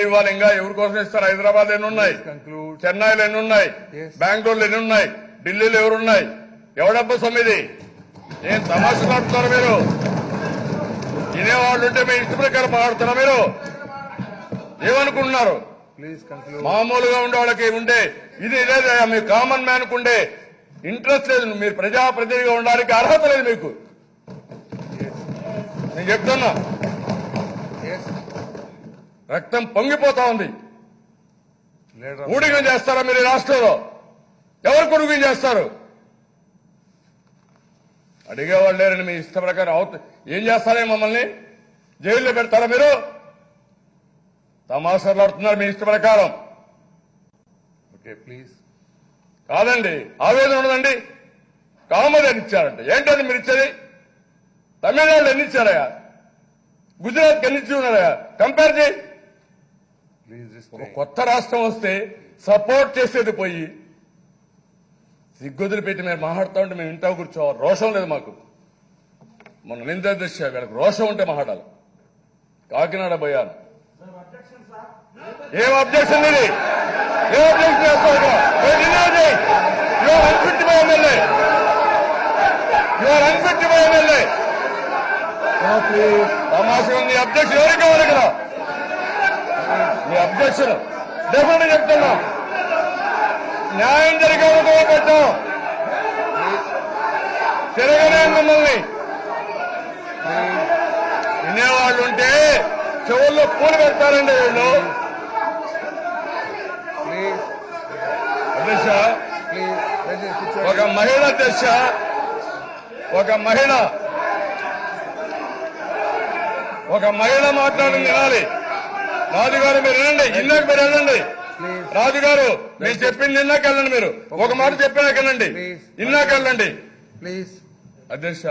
ఇవాళ ఇంకా ఎవరి కోసం ఇస్తారు? హైదరాబాద్ ఎన్ని ఉన్నాయి, చెన్నైలో ఎన్ని ఉన్నాయి, బెంగళూరులో ఎన్ని ఉన్నాయి, ఢిల్లీలో ఎవరున్నాయి? ఎవడబ్బ సొమ్మిది? ఏం తమాషలు ఆడుతున్నారు మీరు? తినేవాళ్ళు ఉంటే మీ ఇష్ట ప్రకారం ఆడుతున్నా మీరు? ఏమనుకుంటున్నారు? మామూలుగా ఉండే వాళ్ళకి ఉండే ఇది ఇదే మీ కామన్ మ్యాన్ కు ఉండే ఇంట్రెస్ట్ లేదు. మీరు ప్రజాప్రతినిధిగా ఉండడానికి అర్హత లేదు మీకు. నేను చెప్తున్నా, రక్తం పొంగిపోతా ఉంది. ఊడిగం చేస్తారా మీరు ఈ రాష్ట్రంలో? ఎవరు కొడుకుని చేస్తారు? అడిగేవాళ్ళు లేరని మీ ఇష్ట ప్రకారం ఏం చేస్తారే? మమ్మల్ని జైల్లో పెడతారా మీరు? తమాషాలు ఆడుతున్నారు మీ ఇష్ట ప్రకారం. Okay please. కాదండి, ఆవేదన ఉండదండి. కామన్ ఎన్ని ఇచ్చారంటే ఏంటంటే మీరు ఇచ్చేది? తమిళనాడు ఎన్ని ఇచ్చారయా? గుజరాత్ ఎన్ని ఇచ్చి ఉన్నారయా? కంపేర్ చేయి. ఒక కొత్త రాష్ట్రం వస్తే సపోర్ట్ చేసేది పోయి సిగ్గుదులు పెట్టి మేము మాట్లాడుతూ ఉంటే మేము ఇంటా కూర్చోవాలి. రోషం లేదు మాకు. మొన్న నింద దృష్టి వీళ్ళకి రోషం ఉంటే మాట్లాడాలి. కాకినాడ పోయాను. ఏం అబ్జెక్షన్ ఇది? ఏం అబ్జెక్షన్ చేస్తావు? Your unfit by MLA. Your unfit by MLA. తమాషగా ఉంది. అబ్జెక్షన్ ఎవరికి కావాలి కదా? మీ అబ్జెక్షన్ డెఫినెట్ చెప్తున్నా. న్యాయం జరిగేందుకు పెట్టాం. తిరగనే మిమ్మల్ని వినేవాళ్ళు ఉంటే చెవుల్లో పూలు పెడతారండి వీళ్ళు. అధ్యక్ష, ఒక మహిళ అధ్యక్ష, ఒక మహిళ మాట్లాడింది వినాలి. రాజుగారు మీరు వినండి. ఇన్నాక మీరు వెళ్ళండి. రాజుగారు మీరు చెప్పింది ఇన్నాక వెళ్ళండి. మీరు ఒక మాట చెప్పినాక వెళ్ళండి. ఇన్నాక వెళ్ళండి. ప్లీజ్ అధ్యక్ష.